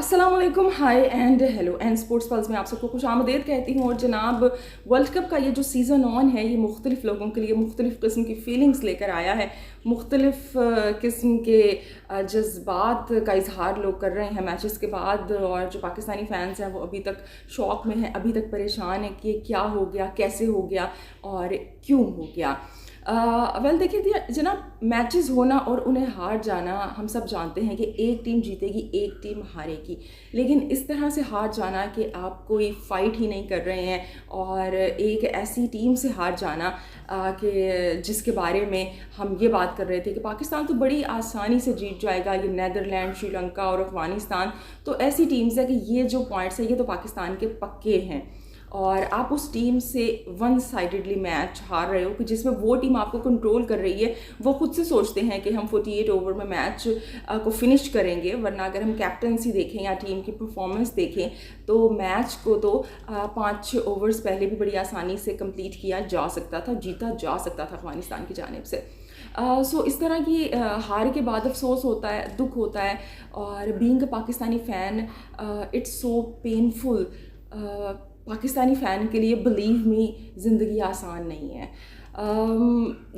अस्सलामुअलैकुम, hi and hello and Sports Pulse में आप सबको खुश आमदीद कहती हूँ। और जनाब, वर्ल्ड कप का ये जो सीज़न ऑन है ये मुख्तलिफ़ लोगों के लिए मुख्तलिफ़ किस्म की फ़ीलिंग्स लेकर आया है। मुख्तलिफ़ किस्म के जज्बात का इजहार लोग कर रहे हैं मैचेस के बाद। और जो पाकिस्तानी फ़ैन्स हैं वो अभी तक शॉक में हैं, अभी तक परेशान हैं कि क्या हो गया, कैसे हो गया और क्यों हो गया। वेल देखिए जनाब, मैचेस होना और उन्हें हार जाना हम सब जानते हैं कि एक टीम जीतेगी एक टीम हारेगी, लेकिन इस तरह से हार जाना कि आप कोई फ़ाइट ही नहीं कर रहे हैं और एक ऐसी टीम से हार जाना कि जिसके बारे में हम ये बात कर रहे थे कि पाकिस्तान तो बड़ी आसानी से जीत जाएगा, ये नीदरलैंड, श्रीलंका और अफ़गानिस्तान तो ऐसी टीम्स है कि ये जो पॉइंट्स है ये तो पाकिस्तान के पक्के हैं। और आप उस टीम से वन साइडेडली मैच हार रहे हो कि जिसमें वो टीम आपको कंट्रोल कर रही है। वो खुद से सोचते हैं कि हम 48 ओवर में मैच को फिनिश करेंगे, वरना अगर हम कैप्टनसी देखें या टीम की परफॉर्मेंस देखें तो मैच को तो 5 ओवर्स पहले भी बड़ी आसानी से कंप्लीट किया जा सकता था, जीता जा सकता था अफगानिस्तान की जानिब से। सो इस तरह की हार के बाद अफसोस होता है, दुख होता है। और being a Pakistani fan it's so painful. Pakistani fan के लिए बिलीव मी ज़िंदगी आसान नहीं है।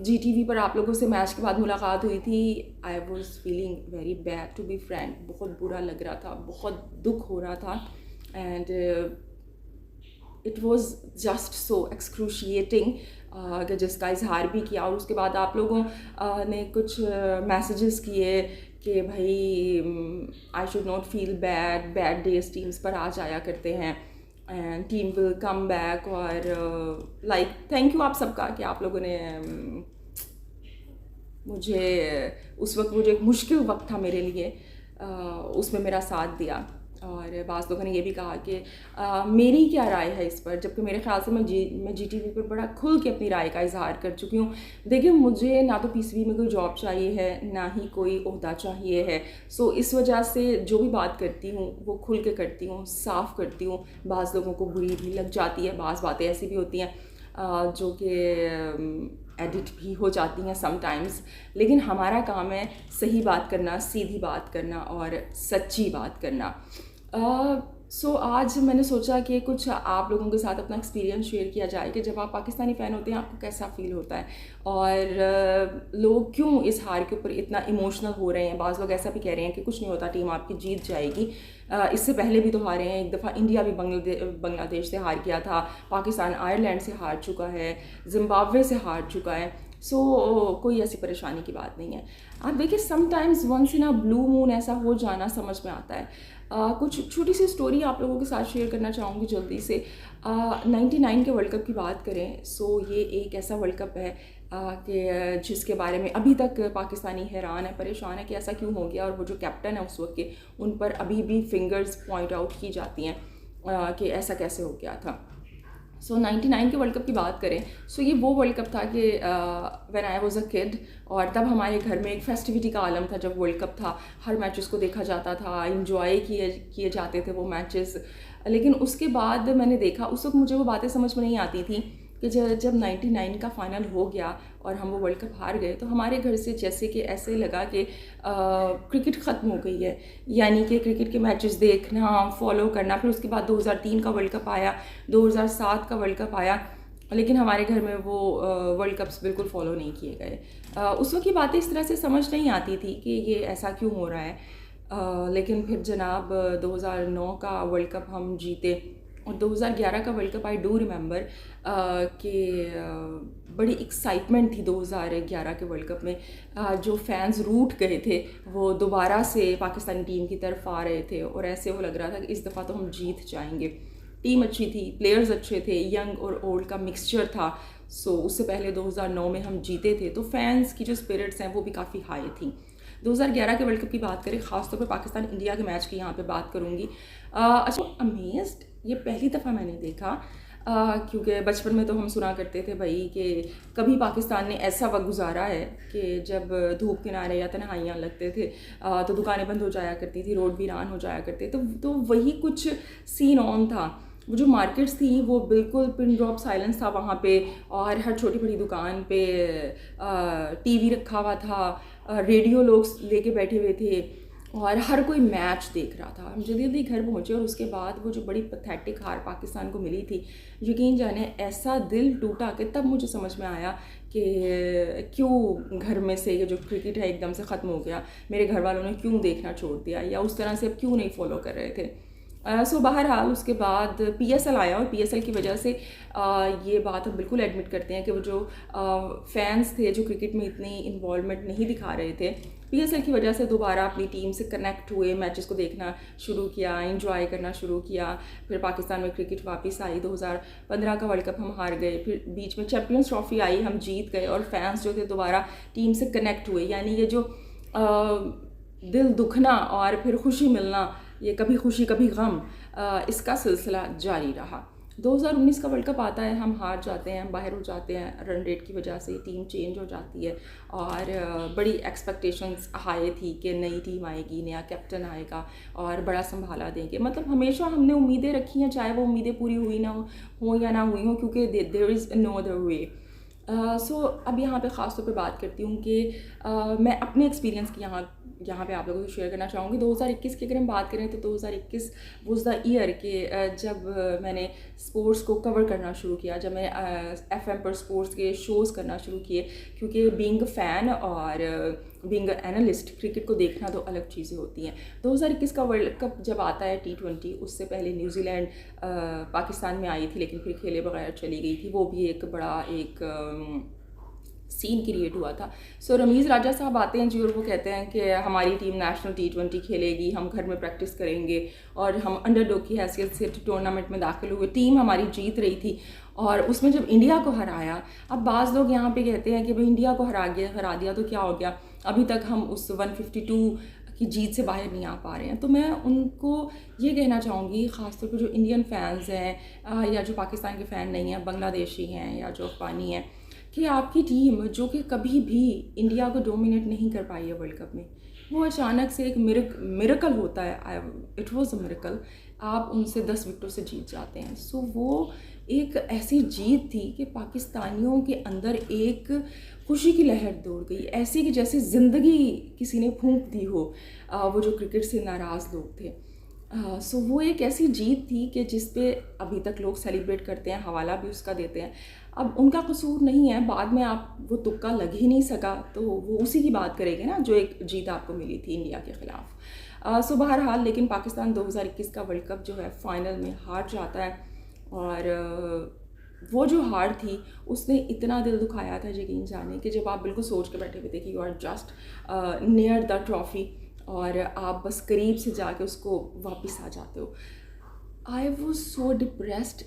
GTV पर आप लोगों से मैच के बाद मुलाकात हुई थी। I was feeling very bad to be frank. बहुत बुरा लग रहा था, बहुत दुख हो रहा था and it was just so excruciating कि जिसका इजहार भी किया। और उसके बाद आप लोगों ने कुछ मैसेजेस किए कि भाई I should not feel bad, bad days teams पर आ जाया करते हैं and team will come back. और लाइक थैंक यू आप सबका कि आप लोगों ने मुझे उस वक्त, वो जो एक मुश्किल वक्त था मेरे लिए, उसमें मेरा साथ दिया। और बाज़ लोगों ने ये भी कहा कि मेरी क्या राय है इस पर, जबकि मेरे ख्याल से मैं GTV पर बड़ा खुल के अपनी राय का इजहार कर चुकी हूँ। देखिए, मुझे ना तो PCB में कोई जॉब चाहिए है, ना ही कोई ओहदा चाहिए है। सो इस वजह से जो भी बात करती हूँ वो खुल के करती हूँ, साफ़ करती हूँ। बाज़ लोगों को बुरी भी लग जाती है, बाज़ बातें ऐसी भी होती हैं जो कि एडिट भी हो जाती हैं समटाइम्स, लेकिन हमारा काम है सही बात करना, सीधी बात करना और सच्ची बात करना। सो आज मैंने सोचा कि कुछ आप लोगों के साथ अपना एक्सपीरियंस शेयर किया जाए कि जब आप पाकिस्तानी फ़ैन होते हैं आपको कैसा फ़ील होता है और लोग क्यों इस हार के ऊपर इतना इमोशनल हो रहे हैं। बाज़ लोग ऐसा भी कह रहे हैं कि कुछ नहीं होता, टीम आपकी जीत जाएगी। इससे पहले भी तो हारे हैं, एक दफ़ा इंडिया भी बांग्लादेश से हार गया था, पाकिस्तान आयरलैंड से हार चुका है, जिम्बाब्वे से हार चुका है। सो कोई ऐसी परेशानी की बात नहीं है। आप देखिए, sometimes once in a blue moon ऐसा हो जाना समझ में आता है। कुछ छोटी सी स्टोरी आप लोगों के साथ शेयर करना चाहूँगी जल्दी से। 99 के वर्ल्ड कप की बात करें, सो ये एक ऐसा वर्ल्ड कप है कि जिसके बारे में अभी तक पाकिस्तानी हैरान है, परेशान है कि ऐसा क्यों हो गया। और वो जो कैप्टन है उस वक्त के, उन पर अभी भी फिंगर्स पॉइंट आउट की जाती हैं कि ऐसा कैसे हो गया था। सो 99 के वर्ल्ड कप की बात करें, सो ये वो वर्ल्ड कप था कि when I was a kid, और तब हमारे घर में एक फेस्टिविटी का आलम था। जब वर्ल्ड कप था, हर मैचेस को देखा जाता था, इंजॉय किए जाते थे वो मैचेस। लेकिन उसके बाद मैंने देखा, उस वक्त मुझे वो बातें समझ में नहीं आती थी कि जब 99 का फाइनल हो गया और हम वो वर्ल्ड कप हार गए, तो हमारे घर से जैसे कि ऐसे लगा कि क्रिकेट ख़त्म हो गई है। यानी कि क्रिकेट के मैचेस देखना, फॉलो करना। फिर उसके बाद 2003 का वर्ल्ड कप आया, 2007 का वर्ल्ड कप आया, लेकिन हमारे घर में वो वर्ल्ड कप्स बिल्कुल फॉलो नहीं किए गए। उस वक्त की बातें इस तरह से समझ नहीं आती थी कि ये ऐसा क्यों हो रहा है। लेकिन फिर जनाब 2009 का वर्ल्ड कप हम जीते और 2011 का world cup I do remember कि बड़ी एक्साइटमेंट थी 2011 के वर्ल्ड कप में। जो फैंस रूठ गए थे वो दोबारा से पाकिस्तानी टीम की तरफ आ रहे थे और ऐसे वो लग रहा था कि इस दफ़ा तो हम जीत जाएंगे। टीम अच्छी थी, प्लेयर्स अच्छे थे, यंग और ओल्ड का मिक्सचर था। सो उससे पहले 2009 में हम जीते थे, तो फैंस की जो स्पिरिट्स हैं वो भी काफ़ी हाई थी। 2011 के वर्ल्ड कप की बात करें, ख़ासतौर पर पाकिस्तान इंडिया के मैच की यहाँ पे बात करूँगी। अच्छा, अमेज्ड ये पहली दफ़ा मैंने देखा, क्योंकि बचपन में तो हम सुना करते थे भाई कि कभी पाकिस्तान ने ऐसा वक्त गुजारा है कि जब धूप किनारे या तन्हाइयाँ लगते थे तो दुकानें बंद हो जाया करती थी, रोड वीरान हो जाया करते, तो वही कुछ सीन ऑन था। वो जो मार्केट्स थी वो बिल्कुल पिन ड्रॉप साइलेंस था वहाँ पे, और हर छोटी बड़ी दुकान पे टीवी रखा हुआ था, रेडियो लोग लेके बैठे हुए थे, और हर कोई मैच देख रहा था। हम जल्दी जल्दी घर पहुँचे और उसके बाद वो जो बड़ी पैथेटिक हार पाकिस्तान को मिली थी, यकीन जाने ऐसा दिल टूटा कि तब मुझे समझ में आया कि क्यों घर में से ये जो क्रिकेट है एकदम से ख़त्म हो गया, मेरे घर वालों ने क्यों देखना छोड़ दिया या उस तरह से अब क्यों नहीं फॉलो कर रहे थे। सो बहरहाल उसके बाद पीएसएल आया और पीएसएल की वजह से ये बात हम बिल्कुल एडमिट करते हैं कि वो जो फैंस थे जो क्रिकेट में इतनी इन्वॉल्वमेंट नहीं दिखा रहे थे, पीएसएल की वजह से दोबारा अपनी टीम से कनेक्ट हुए, मैचेस को देखना शुरू किया, एंजॉय करना शुरू किया। फिर पाकिस्तान में क्रिकेट वापस आई, 2015 का वर्ल्ड कप हम हार गए, फिर बीच में चैम्पियंस ट्रॉफी आई, हम जीत गए और फैंस जो थे दोबारा टीम से कनेक्ट हुए। यानी ये जो दिल दुखना और फिर खुशी मिलना, ये कभी खुशी कभी गम, इसका सिलसिला जारी रहा। 2019 का वर्ल्ड कप आता है, हम हार जाते हैं, बाहर हो जाते हैं रन रेट की वजह से, टीम चेंज हो जाती है और बड़ी एक्सपेक्टेशंस हाई थी कि नई टीम आएगी, नया कैप्टन आएगा और बड़ा संभाला देंगे। मतलब हमेशा हमने उम्मीदें रखी हैं, चाहे वो उम्मीदें पूरी हुई ना हो या ना हुई हो, क्योंकि there is no other way. So अब यहाँ पे ख़ास तौर पे बात करती हूँ कि मैं अपने एक्सपीरियंस की यहाँ पे आप लोगों से शेयर करना चाहूँगी। 2021 की अगर हम बात करें तो 2021 वाज द ईयर के जब मैंने स्पोर्ट्स को कवर करना शुरू किया, जब मैंने एफएम पर स्पोर्ट्स के शोज़ करना शुरू किए, क्योंकि बीइंग फ़ैन और बीइंग एनालिस्ट क्रिकेट को देखना तो अलग चीज़ें होती हैं। 2021 का वर्ल्ड कप जब आता है T20, उससे पहले न्यूजीलैंड पाकिस्तान में आई थी लेकिन फिर खेले बगैर चली गई थी, वो भी एक बड़ा एक सीन क्रिएट हुआ था। सो रमीज़ राजा साहब आते हैं जी और वो कहते हैं कि हमारी टीम नेशनल T20 खेलेगी, हम घर में प्रैक्टिस करेंगे और हम अंडरडॉग की हैसियत से टूर्नामेंट में दाखिल हुए। टीम हमारी जीत रही थी और उसमें जब इंडिया को हराया, अब बाज़ लोग यहाँ पे कहते हैं कि भाई इंडिया को हरा दिया तो क्या हो गया, अभी तक हम उस 152 की जीत से बाहर नहीं आ पा रहे हैं। तो मैं उनको ये कहना चाहूँगी, ख़ासतौर पर जो इंडियन फैंस हैं या जो पाकिस्तान के फ़ैन नहीं हैं, बांग्लादेशी हैं या जो अफ़गानी हैं, कि आपकी टीम जो कि कभी भी इंडिया को डोमिनेट नहीं कर पाई है वर्ल्ड कप में, वो अचानक से एक मिरेकल होता है, इट वाज अ मिरेकल, आप उनसे 10 विकेटों से जीत जाते हैं। सो वो एक ऐसी जीत थी कि पाकिस्तानियों के अंदर एक खुशी की लहर दौड़ गई, ऐसी कि जैसे ज़िंदगी किसी ने फूंक दी हो, वो जो क्रिकेट से नाराज़ लोग थे। सो वो एक ऐसी जीत थी कि जिस पे अभी तक लोग सेलिब्रेट करते हैं, हवाला भी उसका देते हैं। अब उनका कसूर नहीं है, बाद में आप वो तुक्का लग ही नहीं सका तो वो उसी की बात करेंगे ना जो एक जीत आपको मिली थी इंडिया के ख़िलाफ़। सो बहरहाल लेकिन पाकिस्तान 2021 का वर्ल्ड कप जो है फ़ाइनल में हार जाता है और वो जो हार थी उसने इतना दिल दुखाया था, यकीन जाने कि जब आप बिल्कुल सोच के बैठे हुए थे कि you are just near the trophy और आप बस करीब से जाके उसको वापस आ जाते हो। आई वॉज सो डिप्रेस्ड,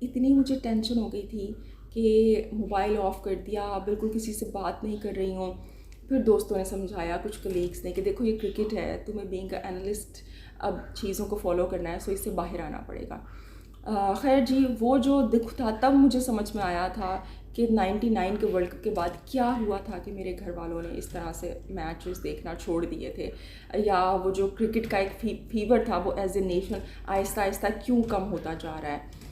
इतनी मुझे टेंशन हो गई थी कि मोबाइल ऑफ़ कर दिया, बिल्कुल किसी से बात नहीं कर रही हूँ। फिर दोस्तों ने समझाया, कुछ कलीग्स ने, कि देखो ये क्रिकेट है, तुम्हें बीइंग अ एनालिस्ट अब चीज़ों को फॉलो करना है, सो इससे बाहर आना पड़ेगा। खैर जी, वो जो दुख था तब मुझे समझ में आया था कि 99 के वर्ल्ड कप के बाद क्या हुआ था कि मेरे घर वालों ने इस तरह से मैचेस देखना छोड़ दिए थे, या वो जो क्रिकेट का एक फीवर था वो as a nation Aahista Aahista क्यों कम होता जा रहा है।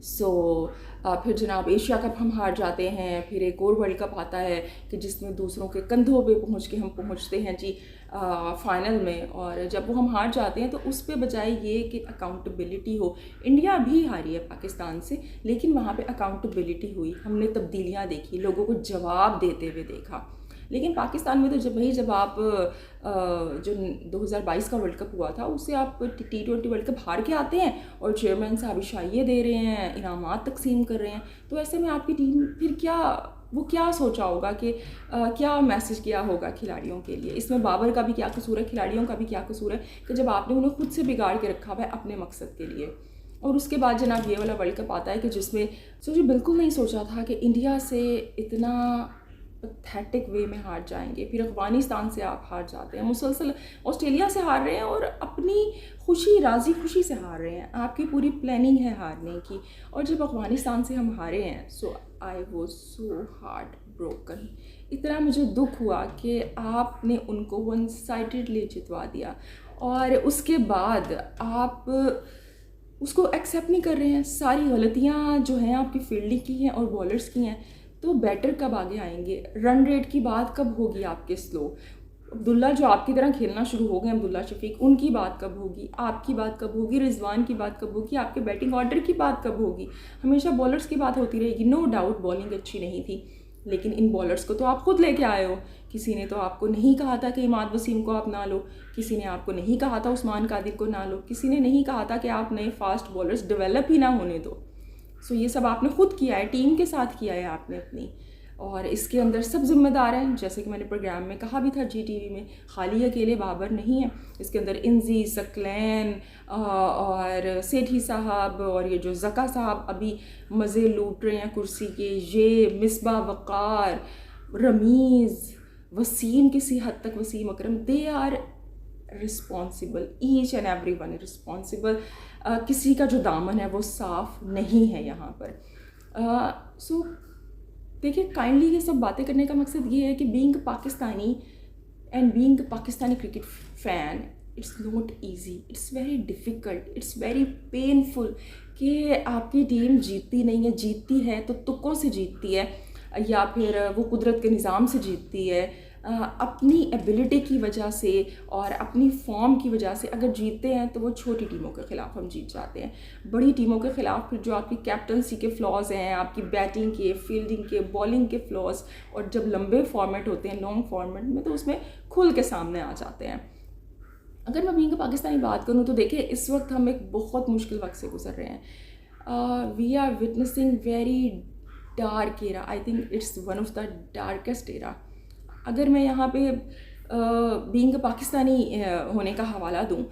सो फिर जनाब एशिया कप हम हार जाते हैं, फिर एक और वर्ल्ड कप आता है कि जिसमें दूसरों के कंधों पे पहुंच के हम पहुंचते हैं जी फाइनल में, और जब वो हम हार जाते हैं तो उस पे बजाय ये कि अकाउंटेबिलिटी हो, इंडिया भी हारी है पाकिस्तान से लेकिन वहाँ पे अकाउंटेबिलिटी हुई, हमने तब्दीलियाँ देखी, लोगों को जवाब देते हुए देखा। लेकिन पाकिस्तान में तो जब आप जो 2022 का वर्ल्ड कप हुआ था उससे आप T20 वर्ल्ड कप हार के आते हैं और चेयरमैन साहब इशाइये दे रहे हैं, इनामात तकसीम कर रहे हैं, तो ऐसे में आपकी टीम फिर क्या सोचा होगा कि क्या मैसेज किया होगा खिलाड़ियों के लिए। इसमें बाबर का भी क्या कसूर है, खिलाड़ियों का भी क्या कसूर है कि जब आपने उन्हें खुद से बिगाड़ के रखा हुआ है अपने मकसद के लिए। और उसके बाद जनाब ये वाला वर्ल्ड कप आता है कि जिसमें बिल्कुल नहीं सोचा था कि इंडिया से इतना पैथेटिक वे में हार जाएंगे, फिर अफ़गानिस्तान से आप हार जाते हैं, मुसलसल ऑस्ट्रेलिया से हार रहे हैं और अपनी राज़ी खुशी से हार रहे हैं, आपकी पूरी प्लानिंग है हारने की, और जब अफ़गानिस्तान से हम हारे हैं so I was so heartbroken. इतना मुझे दुख हुआ कि आपने उनको वन साइडेडली जितवा दिया और उसके बाद आप उसको एक्सेप्ट नहीं कर रहे हैं। सारी गलतियाँ जो हैं आपकी फील्डिंग की हैं और बॉलर्स की हैं, तो बैटर कब आगे आएंगे, रन रेट की बात कब होगी आपके स्लो, अब्दुल्ला जो आपकी तरह खेलना शुरू हो गए, अब्दुल्ला शफीक, उनकी बात कब होगी, आपकी बात कब होगी, रिजवान की बात कब होगी, आपके बैटिंग ऑर्डर की बात कब होगी? हमेशा बॉलर्स की बात होती रहेगी। नो डाउट बॉलिंग अच्छी नहीं थी, लेकिन इन बॉलर्स को तो आप खुद लेके आए हो। किसी ने तो आपको नहीं कहा था कि इमाद वसीम को आप ना लो, किसी ने आपको नहीं कहा था उस्मान कादिर को ना लो, किसी ने नहीं कहा था कि आप नए फास्ट बॉलर्स डेवलप ही ना होने दो। सो ये सब आपने खुद किया है, टीम के साथ किया है आपने अपनी, और इसके अंदर सब जिम्मेदार हैं। जैसे कि मैंने प्रोग्राम में कहा भी था GTV में, खाली अकेले बाबर नहीं है, इसके अंदर इंजी, सकलैन और सेठी साहब और ये जो ज़का साहब अभी मज़े लूट रहे हैं कुर्सी के, ये मिसबा, वक़ार, रमीज़, वसीम, किसी हद तक Wasim Akram, they are responsible, each and every one is responsible. किसी का जो दामन है वो साफ़ नहीं है यहाँ पर। सो देखिए, काइंडली ये सब बातें करने का मकसद ये है कि being Pakistani and being Pakistani cricket fan, it's not easy, it's very difficult, it's very painful कि आपकी टीम जीतती नहीं है, जीतती है तो तुक्कों से जीतती है या फिर वो कुदरत के निज़ाम से जीतती है, अपनी एबिलिटी की वजह से और अपनी फॉर्म की वजह से। अगर जीतते हैं तो वो छोटी टीमों के ख़िलाफ़ हम जीत जाते हैं, बड़ी टीमों के ख़िलाफ़ फिर जो आपकी कैप्टनसी के फ्लॉज हैं, आपकी बैटिंग के, फील्डिंग के, बॉलिंग के फ्लॉज, और जब लंबे फॉर्मेट होते हैं, लॉन्ग फॉर्मेट में, तो उसमें खुल के सामने आ जाते हैं। अगर मैं बीइंग पाकिस्तानी बात करूँ तो देखिए, इस वक्त हम एक बहुत मुश्किल वक्त से गुजर रहे हैं। We are witnessing very dark era, I think it's one of the darkest era. अगर मैं यहाँ पे बीइंग पाकिस्तानी होने का हवाला दूँ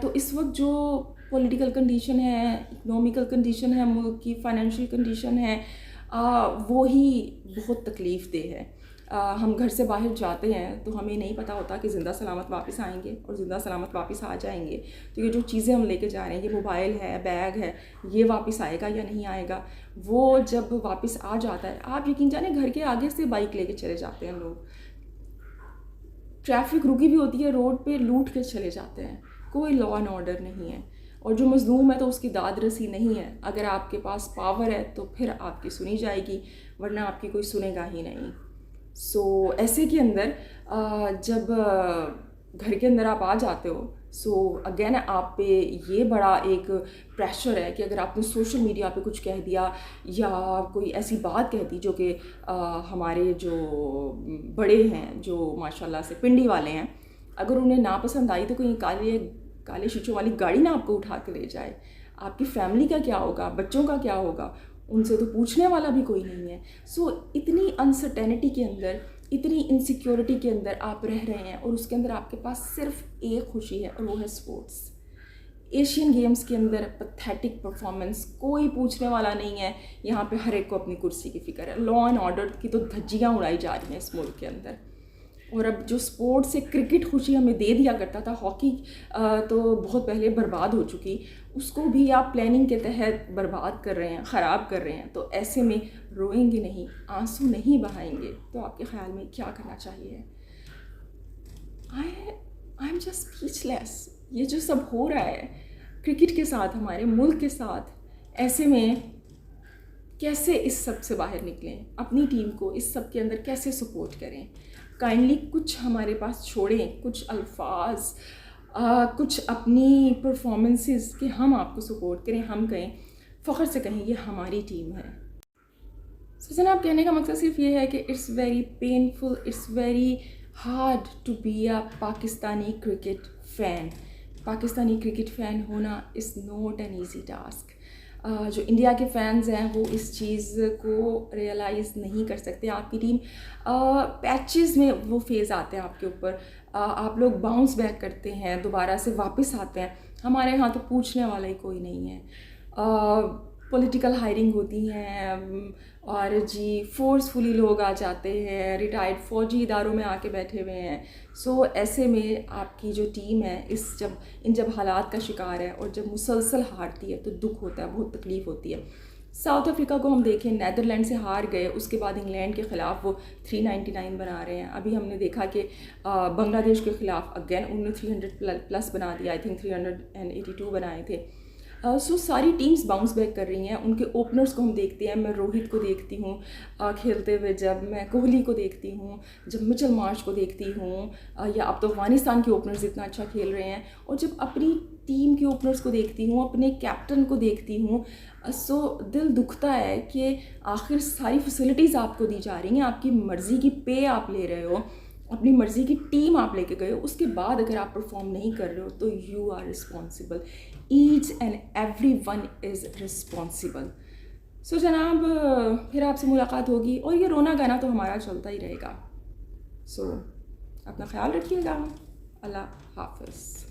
तो इस वक्त जो पॉलिटिकल कंडीशन है, इकोनॉमिकल कंडीशन है, मुल्क की फाइनेंशियल कंडीशन है, वो ही बहुत तकलीफ़ दे है। हम घर से बाहर जाते हैं तो हमें नहीं पता होता कि ज़िंदा सलामत वापस आएंगे और ज़िंदा सलामत वापस आ जाएंगे। तो ये जो चीज़ें हम लेके जा रहे हैं, ये मोबाइल है, बैग है, ये वापस आएगा या नहीं आएगा? वो जब वापस आ जाता है, आप यकीन जाने घर के आगे से बाइक लेके चले जाते हैं लोग, ट्रैफिक रुकी भी होती है रोड पे, लूट के चले जाते हैं, कोई लॉ एंड ऑर्डर नहीं है, और जो मज़लूम है तो उसकी दाद रसी नहीं है। अगर आपके पास पावर है तो फिर आपकी सुनी जाएगी, वरना आपकी कोई सुनेगा ही नहीं। सो ऐसे के अंदर जब घर के अंदर आप आ जाते हो, सो अगेन आप पे ये बड़ा एक प्रेशर है कि अगर आपने सोशल मीडिया पे कुछ कह दिया या कोई ऐसी बात कह दी जो कि हमारे जो बड़े हैं, जो माशाल्लाह से पिंडी वाले हैं, अगर उन्हें नापसंद आई तो कोई काले शीशों वाली गाड़ी ना आपको उठा के ले जाए। आपकी फैमिली का क्या होगा, बच्चों का क्या होगा? उनसे तो पूछने वाला भी कोई नहीं है। सो इतनी अनसर्टेनिटी के अंदर, इतनी इनसिक्योरिटी के अंदर आप रह रहे हैं, और उसके अंदर आपके पास सिर्फ एक खुशी है, और वो है स्पोर्ट्स। एशियन गेम्स के अंदर पैथेटिक परफॉर्मेंस, कोई पूछने वाला नहीं है। यहाँ पे हर एक को अपनी कुर्सी की फ़िक्र है। लॉ एंड ऑर्डर की तो धज्जियाँ उड़ाई जा रही हैं इस मुल्क के अंदर। और अब जो स्पोर्ट्स से क्रिकेट खुशी हमें दे दिया करता था, हॉकी तो बहुत पहले बर्बाद हो चुकी, उसको भी आप प्लानिंग के तहत बर्बाद कर रहे हैं, ख़राब कर रहे हैं। तो ऐसे में रोएंगे नहीं, आंसू नहीं बहाएंगे, तो आपके ख्याल में क्या करना चाहिए? I am just speechless. ये जो सब हो रहा है क्रिकेट के साथ, हमारे मुल्क के साथ, ऐसे में कैसे इस सब से बाहर निकलें? अपनी टीम को इस सब के अंदर कैसे सपोर्ट करें? काइंडली कुछ हमारे पास छोड़ें, कुछ अल्फाज, कुछ अपनी परफॉर्मेंसेस कि हम आपको सपोर्ट करें, हम कहें, फ़ख्र से कहें ये हमारी टीम है। सो जनाब, कहने का मकसद सिर्फ ये है कि it's very painful, it's very hard to be a Pakistani cricket fan. Pakistani cricket fan होना is not an easy task. जो इंडिया के फ़ैन्स हैं वो इस चीज़ को रियलाइज़ नहीं कर सकते। आपकी टीम पैचेस में वो फेज़ आते हैं आपके ऊपर, आप लोग बाउंस बैक करते हैं, दोबारा से वापस आते हैं। हमारे यहाँ तो पूछने वाला ही कोई नहीं है। पॉलिटिकल हायरिंग होती हैं और जी फोर्सफुली लोग आ जाते हैं, रिटायर्ड फ़ौजी इदारों में आके बैठे हुए हैं। सो ऐसे में आपकी जो टीम है इन जब हालात का शिकार है और जब मुसलसल हारती है तो दुख होता है, बहुत तकलीफ़ होती है। साउथ अफ्रीका को हम देखें, नीदरलैंड से हार गए, उसके बाद इंग्लैंड के ख़िलाफ़ वो 399 बना रहे हैं। अभी हमने देखा कि बांग्लादेश के ख़िलाफ़ अगेन उन्होंने 300 प्लस बना दिया, आई थिंक 382 बनाए थे। सो सारी टीम्स बाउंस बैक कर रही हैं, उनके ओपनर्स को हम देखते हैं। मैं रोहित को देखती हूँ खेलते हुए, जब मैं कोहली को देखती हूँ, जब मिचेल मार्श को देखती हूँ, या अब तो अफगानिस्तान के ओपनर्स इतना अच्छा खेल रहे हैं, और जब अपनी टीम के ओपनर्स को देखती हूँ, अपने कैप्टन को देखती हूँ, सो दिल दुखता है कि आखिर सारी फैसिलिटीज़ आपको दी जा रही हैं, आपकी मर्ज़ी की पे आप ले रहे हो, अपनी मर्ज़ी की टीम आप लेके गए हो, उसके बाद अगर आप परफॉर्म नहीं कर रहे हो तो you are responsible. Each and every one is responsible. So जनाब, फिर आपसे मुलाकात होगी, और ये रोना गाना तो हमारा चलता ही रहेगा। सो अपना ख्याल रखिएगा। अल्लाह हाफ़िज़।